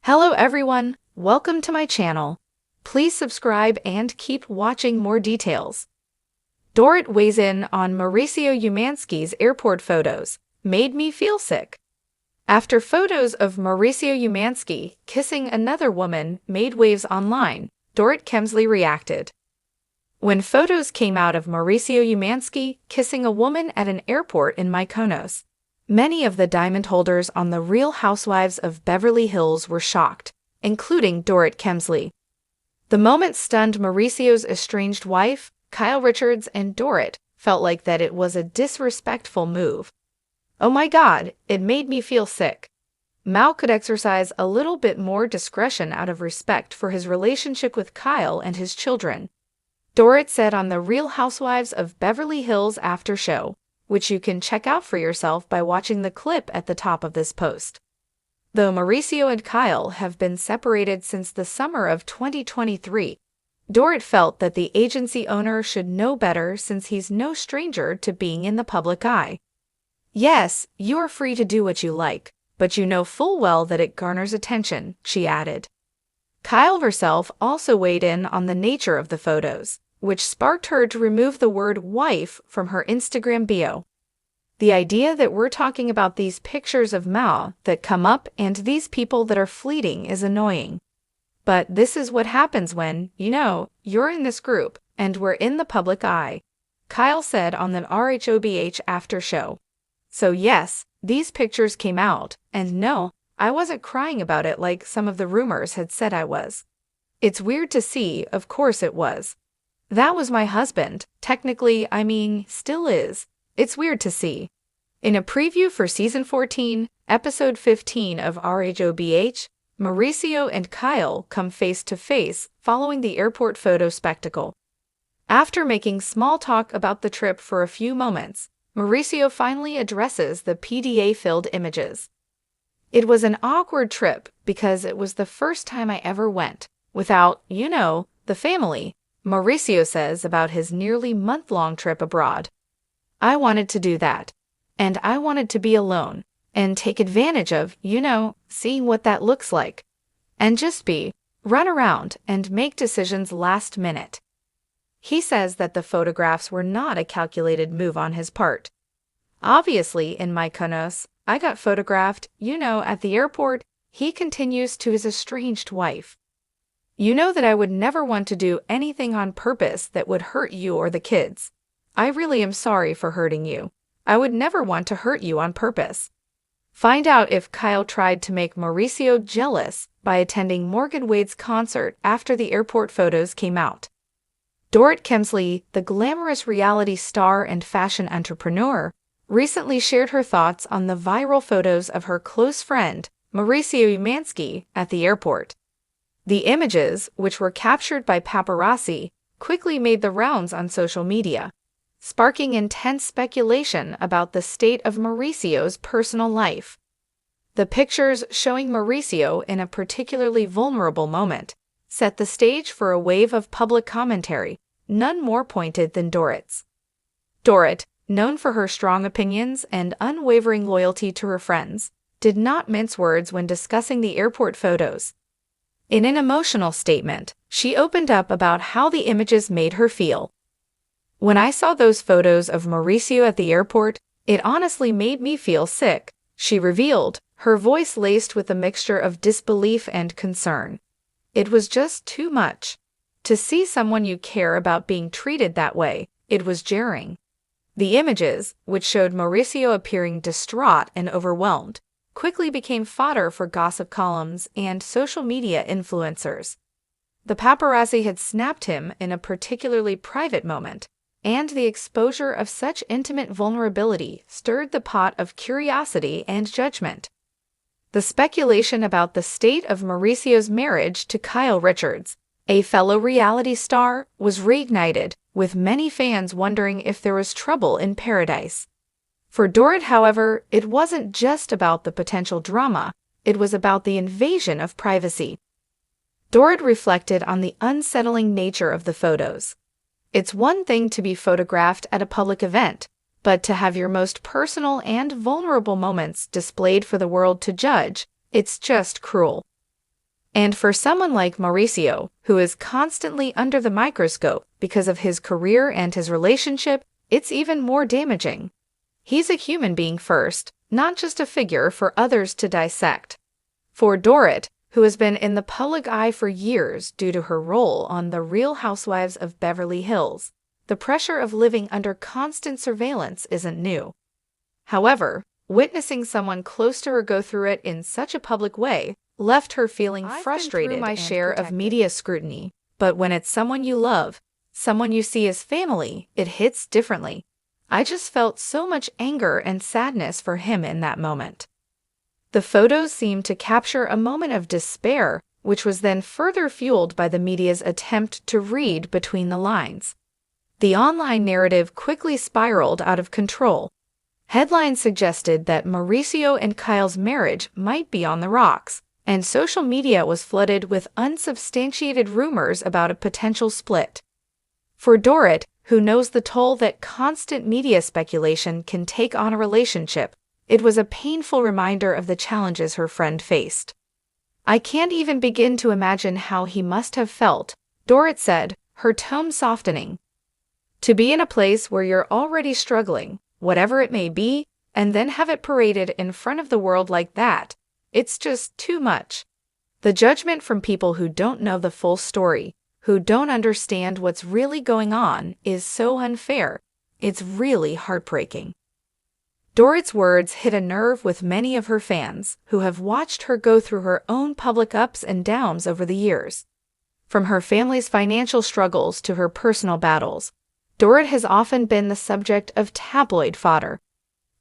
Hello everyone, welcome to my channel. Please subscribe and keep watching more details. Dorit weighs in on Mauricio Umansky's airport photos. Made me feel sick. After photos of Mauricio Umansky kissing another woman made waves online, Dorit Kemsley reacted. When photos came out of Mauricio Umansky kissing a woman at an airport in Mykonos, many of the diamond holders on The Real Housewives of Beverly Hills were shocked, including Dorit Kemsley. The moment stunned Mauricio's estranged wife, Kyle Richards, and Dorit felt like that it was a disrespectful move. "Oh my God, it made me feel sick. Mau could exercise a little bit more discretion out of respect for his relationship with Kyle and his children," Dorit said on The Real Housewives of Beverly Hills after show, which you can check out for yourself by watching the clip at the top of this post. Though Mauricio and Kyle have been separated since the summer of 2023, Dorit felt that the agency owner should know better since he's no stranger to being in the public eye. "Yes, you are free to do what you like, but you know full well that it garners attention," she added. Kyle herself also weighed in on the nature of the photos, which sparked her to remove the word wife from her Instagram bio. "The idea that we're talking about these pictures of Mau that come up and these people that are fleeting is annoying. But this is what happens when, you're in this group and we're in the public eye," Kyle said on the RHOBH after show. "So yes, these pictures came out, and no, I wasn't crying about it like some of the rumors had said I was. It's weird to see, of course it was. That was my husband, technically, still is. It's weird to see." In a preview for Season 14, Episode 15 of RHOBH, Mauricio and Kyle come face-to-face following the airport photo spectacle. After making small talk about the trip for a few moments, Mauricio finally addresses the PDA-filled images. "It was an awkward trip because it was the first time I ever went without, the family," Mauricio says about his nearly month-long trip abroad. "I wanted to do that. And I wanted to be alone and take advantage of, seeing what that looks like. And just run around and make decisions last minute." He says that the photographs were not a calculated move on his part. "Obviously, in Mykonos, I got photographed, at the airport," he continues to his estranged wife. "You know that I would never want to do anything on purpose that would hurt you or the kids. I really am sorry for hurting you. I would never want to hurt you on purpose." Find out if Kyle tried to make Mauricio jealous by attending Morgan Wade's concert after the airport photos came out. Dorit Kemsley, the glamorous reality star and fashion entrepreneur, recently shared her thoughts on the viral photos of her close friend, Mauricio Umansky, at the airport. The images, which were captured by paparazzi, quickly made the rounds on social media, sparking intense speculation about the state of Mauricio's personal life. The pictures showing Mauricio in a particularly vulnerable moment set the stage for a wave of public commentary, none more pointed than Dorit's. Dorit, known for her strong opinions and unwavering loyalty to her friends, did not mince words when discussing the airport photos. In an emotional statement, she opened up about how the images made her feel. "When I saw those photos of Mauricio at the airport, it honestly made me feel sick," she revealed, her voice laced with a mixture of disbelief and concern. "It was just too much. To see someone you care about being treated that way, it was jarring." The images, which showed Mauricio appearing distraught and overwhelmed, quickly became fodder for gossip columns and social media influencers. The paparazzi had snapped him in a particularly private moment, and the exposure of such intimate vulnerability stirred the pot of curiosity and judgment. The speculation about the state of Mauricio's marriage to Kyle Richards, a fellow reality star, was reignited, with many fans wondering if there was trouble in paradise. For Dorit, however, it wasn't just about the potential drama, it was about the invasion of privacy. Dorit reflected on the unsettling nature of the photos. "It's one thing to be photographed at a public event, but to have your most personal and vulnerable moments displayed for the world to judge, it's just cruel." And for someone like Mauricio, who is constantly under the microscope because of his career and his relationship, it's even more damaging. He's a human being first, not just a figure for others to dissect. For Dorit, who has been in the public eye for years due to her role on The Real Housewives of Beverly Hills, the pressure of living under constant surveillance isn't new. However, witnessing someone close to her go through it in such a public way left her feeling frustrated. I've been through my share of media scrutiny, but when it's someone you love, someone you see as family, it hits differently. I just felt so much anger and sadness for him in that moment. The photos seemed to capture a moment of despair, which was then further fueled by the media's attempt to read between the lines. The online narrative quickly spiraled out of control. Headlines suggested that Mauricio and Kyle's marriage might be on the rocks, and social media was flooded with unsubstantiated rumors about a potential split. For Dorit, who knows the toll that constant media speculation can take on a relationship, it was a painful reminder of the challenges her friend faced. "I can't even begin to imagine how he must have felt," Dorit said, her tone softening. "To be in a place where you're already struggling, whatever it may be, and then have it paraded in front of the world like that, it's just too much." The judgment from people who don't know the full story, who don't understand what's really going on, is so unfair. It's really heartbreaking. Dorit's words hit a nerve with many of her fans, who have watched her go through her own public ups and downs over the years. From her family's financial struggles to her personal battles, Dorit has often been the subject of tabloid fodder.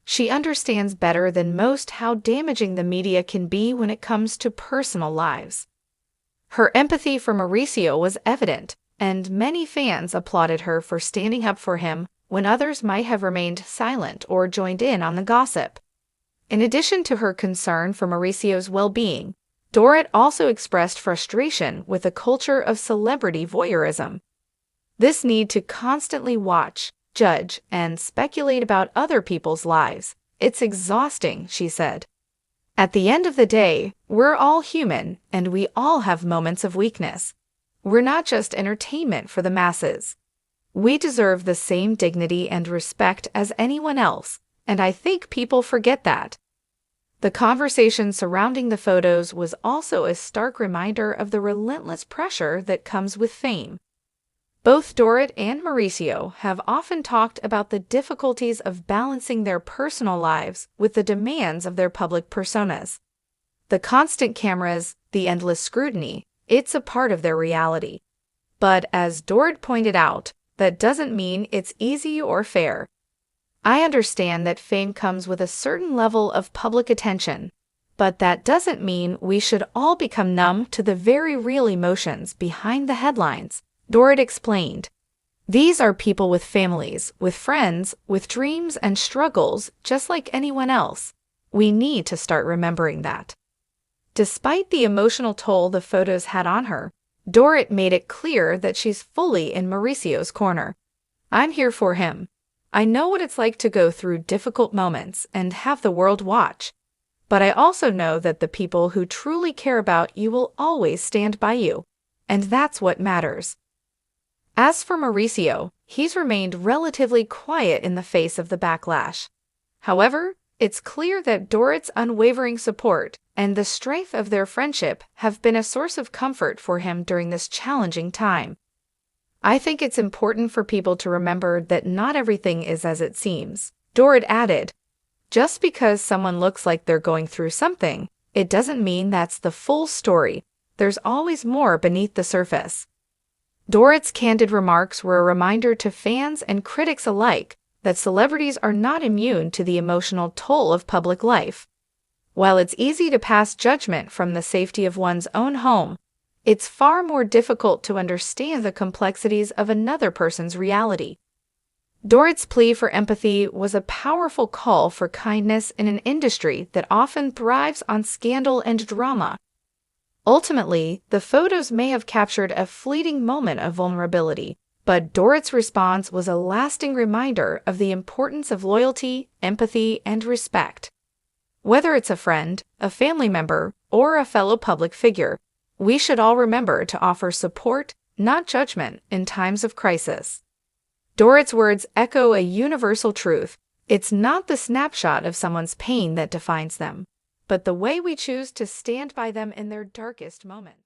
She understands better than most how damaging the media can be when it comes to personal lives. Her empathy for Mauricio was evident, and many fans applauded her for standing up for him when others might have remained silent or joined in on the gossip. In addition to her concern for Mauricio's well-being, Dorit also expressed frustration with a culture of celebrity voyeurism. This need to constantly watch, judge, and speculate about other people's lives, it's exhausting, she said. "At the end of the day, we're all human, and we all have moments of weakness. We're not just entertainment for the masses. We deserve the same dignity and respect as anyone else, and I think people forget that." The conversation surrounding the photos was also a stark reminder of the relentless pressure that comes with fame. Both Dorit and Mauricio have often talked about the difficulties of balancing their personal lives with the demands of their public personas. The constant cameras, the endless scrutiny, it's a part of their reality. But as Dorit pointed out, that doesn't mean it's easy or fair. "I understand that fame comes with a certain level of public attention, but that doesn't mean we should all become numb to the very real emotions behind the headlines," Dorit explained. "These are people with families, with friends, with dreams and struggles, just like anyone else. We need to start remembering that." Despite the emotional toll the photos had on her, Dorit made it clear that she's fully in Mauricio's corner. "I'm here for him. I know what it's like to go through difficult moments and have the world watch. But I also know that the people who truly care about you will always stand by you. And that's what matters." As for Mauricio, he's remained relatively quiet in the face of the backlash. However, it's clear that Dorit's unwavering support and the strength of their friendship have been a source of comfort for him during this challenging time. "I think it's important for people to remember that not everything is as it seems," Dorit added. "Just because someone looks like they're going through something, it doesn't mean that's the full story. There's always more beneath the surface." Dorit's candid remarks were a reminder to fans and critics alike that celebrities are not immune to the emotional toll of public life. While it's easy to pass judgment from the safety of one's own home, it's far more difficult to understand the complexities of another person's reality. Dorit's plea for empathy was a powerful call for kindness in an industry that often thrives on scandal and drama. Ultimately, the photos may have captured a fleeting moment of vulnerability, but Dorit's response was a lasting reminder of the importance of loyalty, empathy, and respect. Whether it's a friend, a family member, or a fellow public figure, We should all remember to offer support, not judgment, in times of crisis. Dorit's words echo a universal truth. It's not the snapshot of someone's pain that defines them, but the way we choose to stand by them in their darkest moments.